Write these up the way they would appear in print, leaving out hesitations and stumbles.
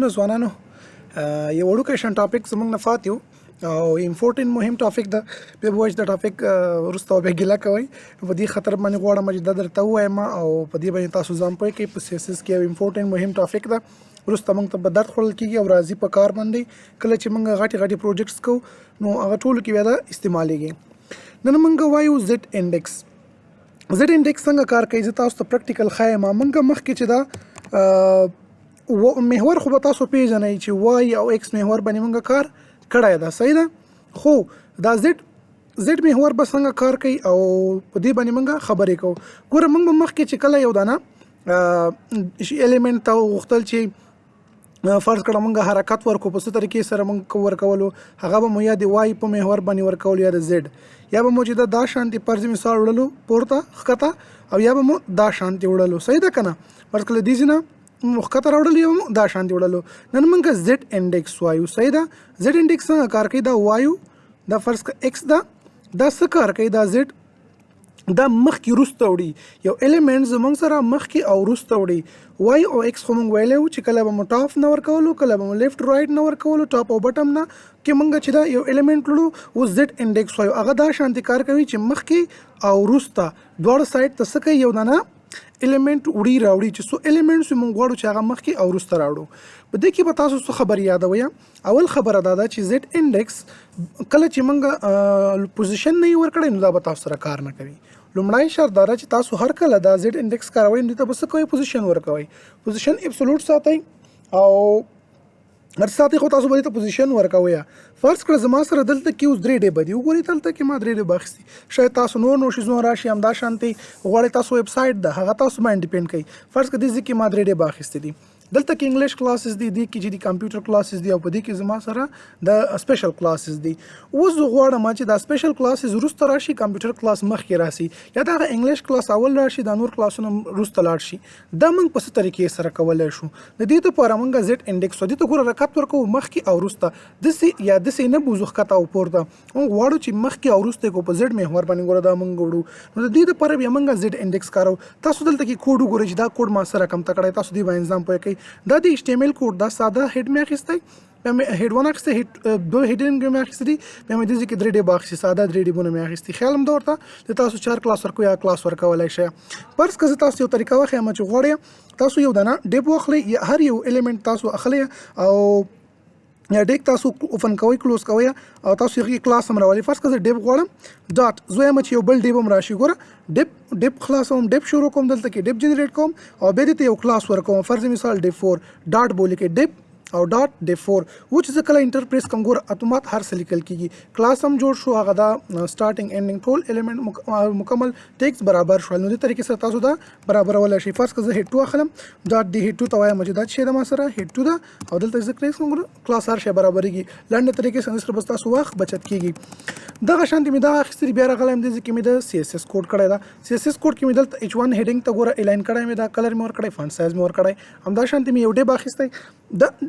ځوانانو یو وړوکی شان ټاپک زموږ نه فات یو او امپورټنټ مهم ټاپک ده. بیا به وایي چې دا ټاپک وروسته بیا ګیله کوئ. په دې خاطر باندې غواړم چې دا درته ووایم او په دې باندې تاسو ځان پوه کړئ. په سیاسس کې یو امپورټنټ مهم ټاپک ده. وروسته موږ ته به درد خوړل کېږي او راځي په کار باندې کله چې موږ غټې پروجیکټس کوو نو هغه ټولو کې بیا دا استعمالیږي. نن موږ وایو زد انډیکس. زد انډیکس څنګه کار کوي زه تاسو ته پریکټیکل ښایم. موږ مخکې چې دا محور خو به تاسو پیژنئ چې وای او ایکس محور باندې موږ کار کړی ده، صحیح ده. خو دا زد محور به څنګه کار کوي او په دې باندې موږ خبرې کوو. ګوره موږ به مخکې چې کله یو دانه الیمنټ ته غوښتل چې فرض کړه موږ حرکت ورکو په څه طریقې سره موږ ورکولو، هغه به مو یا د وای په محور باندې ورکولو یا د زد، یا به مو چې دا شانتي فرض مثال وړلو پورته ښکته او یا به مو دا شانتي وړلو، صحیح ده که نه. فرض کړه دې ځینه ښکته راوړلو یا دا شانتي وړلو. نن موږ زد انډیکس وایو، صحیح ده. زد انډیکس څنګه کار کوي؟ دا وایو دا فرض کړه ایکس ده، دا څه کار کوي؟ دا زد دا مخکې وروسته وړي، یو الیمنټ زموږ سره مخکې او وروسته وړي. وای او ایکس خو موږ ویلی وو چې کله به مو ټاپ نه ورکولو، کله به مو لیفټ رایټ نه ورکولو، ټاپ او بټم نه کې موږ چې دا یو الیمنټ وړو اوس زد انډیکس وایو. هغه دا شانتي کار کوي چې مخکې او وروسته دواړه سایډ ته څه کوي؟ یو دانه الیمنټ وړي راوړي چې څو الیمنټس موږ غواړو چې هغه مخکې او وروسته راوړو. په دې کې به تاسو څه خبر یادوئ؟ اول خبره دا ده چې زد انډیکس کله چې موږ پوزیشن نه یې ورکړی نو دا به تاسو سره کار نه کوي. لومړی شرط دا ده چې تاسو هر کله دا زد انډیکس کاروئ نو ته به څه کوئ؟ پوزیشن ورکوئ. پوزیشن ابسولوټ ساتئ او هر ساتي خو تاسو به ته پوزیشن ورکوئ. فرض کړه زما سره دلته کې اوس 3 ډیبه دي، وګورئ دلته کې ما 3 ډیبه اخیستي. شاید تاسو نور شیزونه راشي همدا شانتي غواړئ تاسو ویب سایټ ده هغه تاسو باندې ډیپینډ کوي. فرض کړه دې کې ما 3 ډیبه اخیستي دي، دلته کې انګلیش کلاسز دي، دې کې چې دي کمپیوټر کلاسز دي او په دې کې زما سره د سپیشل کلاسز دي. اوس زه غواړم چې دا سپیشل کلاسز وروسته راشي، کمپیوټر کلاس مخکې راشي، یا دا انګلیش کلاس اول راشي، دا نور کلاسونه وروسته لاړ شي. دا موږ په څه طریقې سره کولی شو؟ د دې دپاره موږ زد انډیکس دې ته ګوره حرکت ورکوو مخکې او وروسته، داسې یا داسې نه بوځو ښکته او پورته. موږ غواړو چې مخکې او وروسته کو په زد محور باندې ګوره دا موږ وړو. نو د دې دپاره بیا موږ زد انډیکس کاروو. تاسو دلته کې کوډ وګورئ چې دا کوډ ما سره کم تکړی، تاسو دې باندې ځان پوه کړئ. دا د HTML کوډ دا ساده هډ مې اخیستی، بیا مې هډ 1 اخیستی، هډ 2 هډینګ مې اخیستی دي، بیا مې دې کې 3 ډیبه اخیستي، ساده 3 ډیبونه مې اخیستي. خیال همدا ورته چې تاسو 4 کلاس ورکوئ یا کلاس ورکولی شئ. فرض که زه تاسو یو طریقه وښیم چې غواړئ تاسو یو دانه ډیب واخلئ، یا هر یو الیمنټ تاسو اخلئ او یا ډیک تاسو اوپن کوئ کلوز کوئ او تاسو یې کلاس هم راولئ. فرض که زه ډیب غواړم ډاټ زه وایم چې یو بل ډیب هم راشي. ګوره ډیب خلاصوم، ډیب شروع کوم، دلته کې ډیب جنریټ کوم او بیا دې ته یو کلاس ورکوم. فرض مثال ډیب 4 ډاټ به ولیکئ، ډیب او ډاټ ډیب 4 و چې زه کله انټر پریس کوم ګوره اتومات هر څه لیکل کېږي. کلاس هم جوړ شو، هغه دا سټارټینګ اینډینګ ټول الیمنټ مکمل ټیکس برابر شول. نو دې طریقې سره تاسو دا برابرولی شئ. فرض که زه هډ 2 اخلم، ډاټ دی هډ 2 ته وایم چې دا څه شی ده ما سره هډ 2 ده او دلته زه کلیک کوم کلاس هر شی برابرېږي. لنډه طریقې سره بس تاسو وخت بچت کېږي. دغه شانتي مې دا اخیستې بیا راغلی یم دې کې مې د CSS کوډ کړی ده. CSS کوډ کې مې دلته H1 هډینګ ته ګوره الاین کړی مې، دا کلر مې ورکړی، فونټ سایز مې ورکړی. همدا شانتي مې یو ډیب اخیستی،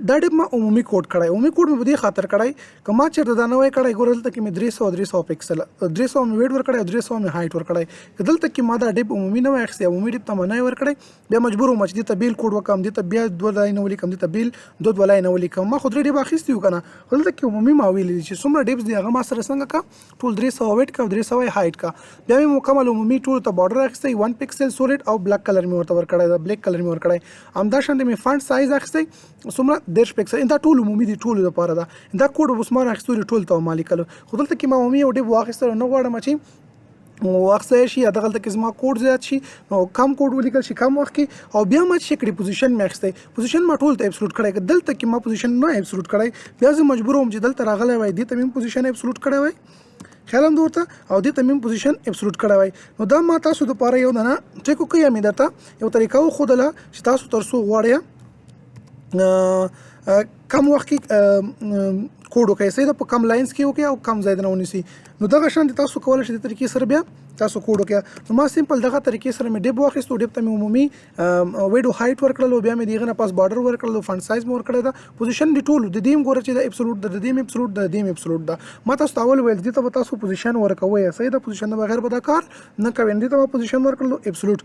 دا ډیب ما عمومي کوډ کړی. عمومي کوډ مې په دې خاطر کړی که ما چېرته دا نوی کړی ګوره دلته کې مې 300 پکسل 300 مې ویډ ورکړی او 300 مې هایټ ورکړی. که دلته کې ما دا ډیب عمومي نه وی اخیستی، عمومي ډیب ته ما نه ورکړی، بیا مجبور وم چې دې ته بیل کوډ وکړم، دې ته بیا 2 لاینه ولیکم، دې ته بیل 2 لاینه ولیکم. ما خو 3 ډیب اخیستي وو که نه، خو دلته کې عمومي ما ویلي دي چې څومره ډیبس دي هغه ما سره څنګه کا ټول 300 ویډ کا 300 هایټ کا. بیا مې مکمل عمومي ټول ته بارډر اخیستی، 1 پکسل سولید او بلیک کلر مې ورته ورکړی، دا بلیک کلر مې ورکړی. همدا شانتي مې فونټ سایز اخیستی څومره 13 پکسل. دا ټول عمومي دي، ټولو لپاره ده. دا کوډ اوس ما راخیستو ټول ته ما لیکلو، خو دلته کې ما عمومي یو ډیب واخیستلو، نه غواړم چې وخت ضایع شي یا دغلته کې زما کوډ زیات شي نو کم کوډ ولیکل شي کم وخت کې. او بیا ما چې کړي پوزیشن مې اخیستی، پوزیشن ما ټول ته ابسولوټ کړی. که دلته کې ما پوزیشن نه ابسولوټ کړی بیا زه مجبور وم چې دلته راغلی وای دې ته مې پوزیشن ابسولوټ کړی وای، خیال هم ورته، او دې ته مې پوزیشن ابسولوټ کړی وای. نو دا ما تاسو دپاره یو دانه ټریک وکړئ، یا مې درته یو طریقه وښودله چې تاسو تر څو غواړئ کم وخت کې کوډ وکړئ، صحیح ده، په کم لاینز کې وکړئ او کم ځای نه ونیسئ. نو دغه شانتې تاسو کولی شئ دې طریقې سره بیا تاسو کوډ وکړئ. نو ما سمپل دغه طریقې سره مې ډیب واخیستو، ډیب ته مې عمومي ویډ او هایټ ورکړلو، بیا مې د هغه نه پاس بارډر ورکړلو، فونټ سایز مې ورکړی ده، پوزیشن دې ټولو د دې هم ګوره چې دا ابسولوټ ده، د دې هم ابسولوټ ده، د دې هم ابسولوټ ده. ما تاسو ته اول ویل دې ته به تاسو پوزیشن ورکوئ، صحیح ده، پوزیشن نه بغیر به دا کار نه کوئ. دې ته به پوزیشن ورکړلو ابسولوټ.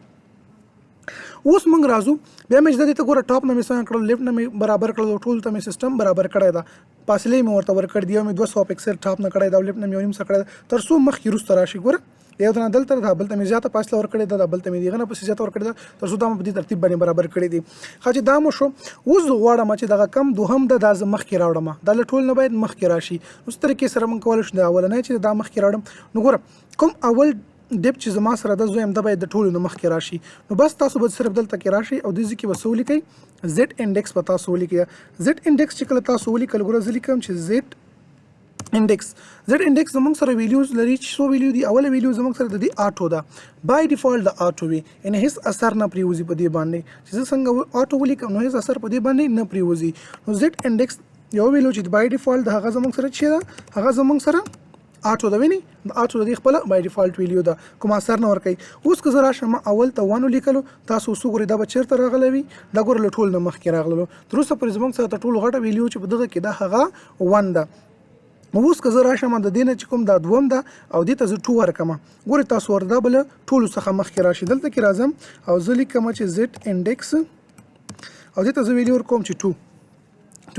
اوس موږ راځو بیا مې چې دلته ګوره ټاپ نه مې څنګه کړل لیفټ نه مې برابر کړل ټول ته مې سیستم برابر کړی دا فاصلې مې ورته ورکړ دی مې 200 پکسل ټاپ نه کړی دا لیفټ نه مې 9 کړی تر څو مخکې وروسته راشي ګوره یو ته دلته دا بل ته مې زیاته فاصله ورکړې ده دا بل ته مې دغه نه پسې زیاته ورکړې ده تر څو دا مې په دې ترتیب باندې برابر کړې دي ښه چې دا مو شو اوس زه غواړم چې دغه کم دوهم ده دا زه مخکې راوړم دا له ټول نه باید مخکې راشي اوس طریقې سره موږ کولی شو د اولنی چې دا مخکې راوړم نو ګوره کوم اول ډیپ چې زما سره د زویم د باید د ټولو نه مخکې راشي نو بس تاسو به صرف دلته کې راشي او د دې کې به څه ولیکئ زد انډیکس به تاسو ولیکئ زد انډیکس چې کله تاسو ولیکل ګوره زه لیکم چې زد انډیکس زد انډیکس زموږ سره ویلیوز لري چې څو ویلیو دي اوله ویلیو زموږ سره د دې آټو ده بای ډیفالت د آټو وي یعنی هیڅ اثر نه پریوزي په دې باندې چې زه څنګه آټو ولیکم نو هیڅ اثر په دې باندې نه پریوزي نو زد انډیکس یو ویلیو چې بای ډیفالت د هغه زموږ سره چې ده هغه زموږ سره آټو ده ویني د آټو د خپل بای ډیفالت ویلیو ده کوم اثر نه ورکوي اوس که زه راشم اول ته 1 لیکلو تاسو وګورئ دا به چیرته راغلی وي دا ګوره له ټول نه مخکې راغللو تر اوسه پورې زموږ سره تر ټولو غټه ویلیو چې په دغه کې ده هغه 1 ده نو اوس که زه راشم د دې نه چې کوم دا دوم ده او دې ته زه 2 ورکم ګورئ تاسو ورته بله ټولو څخه مخکې راشي دلته کې راځم او زه لیکم چې زد انډیکس او دې ته زه ویلیو ورکوم چې 2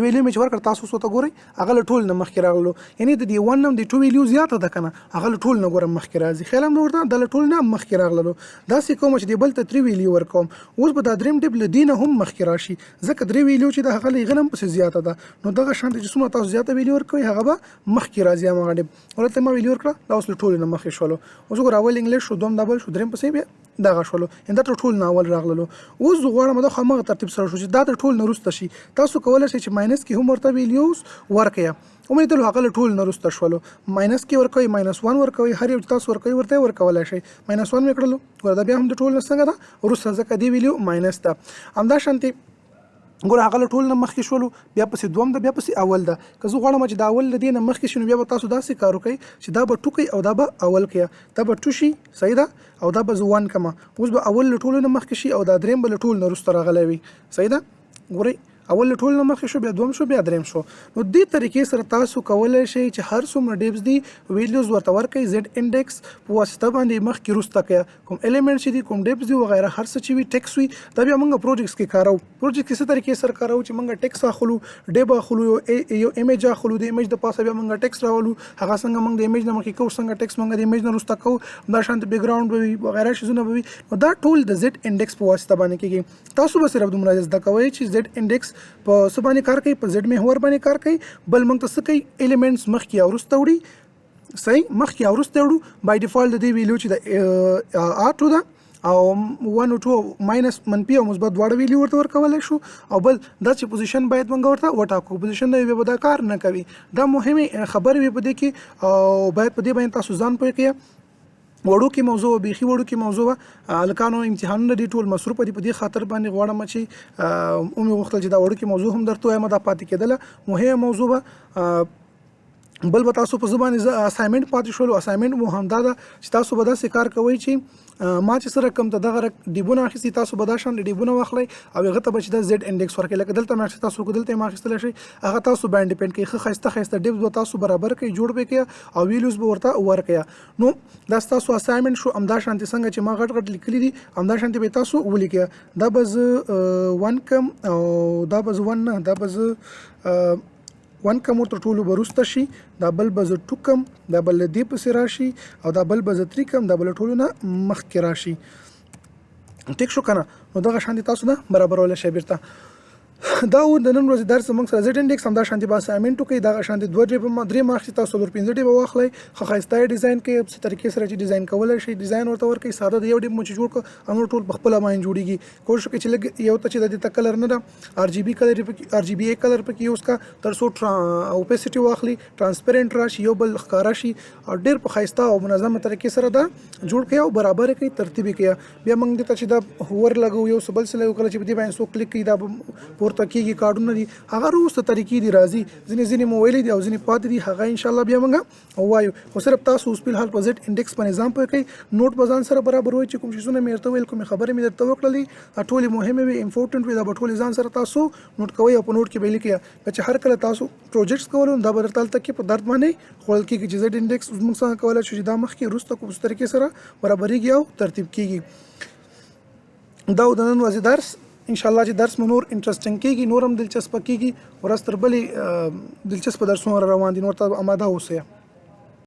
ویلیو مې چې ورکړ تاسو څه ته ګورئ هغه له ټول نه مخکې راغلو یعنی د دې 1 نه د 2 ویلیو زیاته ده که نه هغه له ټول نه ګوره مخکې راځي خیال هم ورته دا له ټول نه مخکې راغللو داسې کوم چې د بل ته 3 ویلیو ورکوم اوس به دا دریم ډیپ له دې نه هم مخکې راشي ځکه 3 ویلیو چې د هغه له هغه نه هم پسې زیاته ده نو دغه شانته چې څومره تاسو زیاته ویلیو ورکوئ هغه به مخکې راځي هماغه ډیپ ورته ما ویلیو ورکړه دا اوس له ټولو نه مخکې شولو اوس ګوره اول انګلیش شو دوم دا بل شو دریم پسې بیا دغه شولو دا تر ټول نه اول راغللو اوس زه غواړم دا خو هماغه ترتیب سره شو چې دا تر ټول نه وروسته شي تاسو کولی شئ چې ماینس کې هم ورته ویلیوز ورکړئ ومنېدلو هغه له ټول نه وروسته شولو ماینس کې ورکوئ ماینس 1 ورکوئ هر یو چې تاسو ورکوئ ورته ورکولی شئ ماینس 1 مې کړلو ګوره دا بیا هم د ټول نه څنګه ده وروسته ځکه دې ویلیو ماینس ده همدا شانتې ګوره هغه له ټول نه مخکې شولو بیا پسې دوم ده بیا پسې اول ده که زه غواړم چې د اول له دې نه مخکې شي نو بیا به تاسو داسې کار وکئ چې دا به 2 کوئ او دا به اول کوي دا به 2 شي صحیح ده او دا به زه 1 کمه اوس به اول له ټولو نه مخکې شي او دا دریم به له ټول نه وروسته راغلی وي صحیح ده ګورئ اول له ټول نه مخکې شو بیا دوم شو بیا دریم شو نو دې طریقې سره تاسو کولی شئ چې هر څومره ډیپس دي ویلیوز ورته ورکړئ زد انډیکس په واسطه باندې مخکې وروسته کړئ کوم الیمنټ چې دي کوم ډیپس دي وغیره هر څه چې وي ټیکس وي دا بیا موږ پروجیکټس کې کارو پروجیکټ کې څه طریقې سره کارو چې موږ ټیکس اخلو ډیپ اخلو یو ایمیج اخلو د ایمیج د پاسه بیا موږ ټیکس راولو هغه څنګه موږ د ایمیج نه مخکې کوو څنګه ټیکس موږ د ایمیج نه وروسته کوو دا شانت بیک ګراوند به وي وغیره شیزونه به وي نو دا ټول د زد انډیکس په واسطه باندې کېږي تاسو به صرف دومره زده کوئ چې زد انډیکس په کار کوي په زد محور باندې کار کوي بل موږ ته څه کوي ایلیمنټس مخکې او وروسته وړي صحیح مخکې او وروسته وړو بای ډیفالت د دې ویلیو چې د آټو ده او 1 او 2 ماینس منفي او مثبت دواړه ویلیو ورته ورکولی شو او بل دا چې پوزیشن باید موږ ورته وټاکو پوزیشن نه وي به دا کار نه کوي دا مهمې خبرې وي په دې کې او باید په دې باندې تاسو ځان پوه کړئ وړوکې موضوع بیخي وړوکې موضوع هلکانو امتحانونه دي ټول مصروفه دي په دې خاطر باندې غواړم چې ومې غوښتل چې دا وړوکې موضوع هم درته ووایم دا پاتې کېدله مهمه موضوع به بل به تاسو په زبان اسایمنټ پاتې شولو اسایمنټ مو همدا ده چې تاسو به داسې کار کوئ چې ما چې سره کوم ته دغه ډیبونه اخیستي تاسو به دا شان ډیبونه واخلئ او هغه ته به چې دا زد انډیکس ورکړئ لکه دلته مې اخیستی تاسو دلته یې اخیستلی شئ هغه تاسو باندې ډیپینډ کوي ښه ښایسته ښایسته ډیپس به تاسو برابر کړئ جوړ به کړئ او ویلیوز به ورته ورکړئ نو دا ستاسو اسایمنټ شو همدا شانتې څنګه چې ما غټ غټ لیکلي دي همدا شانتې به تاسو ولیکئ دا به زه 1 کم او دا به زه 1 نه دا به زه 1 کم ورته ټولو به وروسته شي دا بل به زه 2 کم دا بل له دې پسې راشي او دا بل به زه 3 کم دا بل له ټولو نه مخکې راشي ټیک شو که نه نو دغه شانتې تاسو نه برابرولی شئ بیرته دا و د نن ورځې درس موږ سره زد انډیکس همدا شانتې به اسایمنټ وکړئ دغه شانتې 2 ډیپه 3 ماخلي تاسو 5 ډیپه واخلئ ښه ښایسته یې ډیزاین کړئ په څه طریقې سره چې ډیزاین کولی شئ ډیزاین ورته ورکړئ ساده د یو ډیپ مو چې جوړ کړو همنور ټول په خپله باندې جوړېږي کوشش وکړئ چې لږ یو ته چې د دې ته کلر نه ده RGB کلر پکې یوز کړه تر څو اوپیسټي واخلي ټرانسپیرنټ راشي یو بل ښکاره شي او ډېر په ښایسته او منظمه طریقې سره دا جوړ کړئ او برابر یې کړئ ترتیب یې کړئ بیا موږ دې ته چې دا هور لګو یو څه بل څه لګو کله چې په دې باندې څوک کلیک کړي دا پورته کېږي کارډونه دي هغه وروسته طریقې دي راځي ځینې مو ویلي دي او ځینې پاتې دي هغه انشاءالله بیا موږ وایو خو صرف تاسو اوس فلحال په زد انډیکس په نظام پوه کړئ نوټ به ځان سره برابر وایي چې کوم شیزونه مې درته ویل کومې خبرې مې درته وکړلې ټولې مهمې وي امپورټنټ وي دا به ټولې ځان سره تاسو نوټ کوئ او په نوټ کې به یې لیکئ چې هر کله تاسو پروجیکټس کول دا به درته هلته کې په درد باندې خوړل کېږي چې زد انډیکس موږ څنګه کولی شو چې دا مخکې وروسته کوم طریقې سره برابرېږي او ترتیب کېږي دا و د نن ورځې درس ان شاء الله چې درس مو نور انټرسټینګ کیږي، نور هم دلچسپه کیږي، ورځ تر بلې دلچسپه درسونه روان دي، نور ته اماده اوسئ.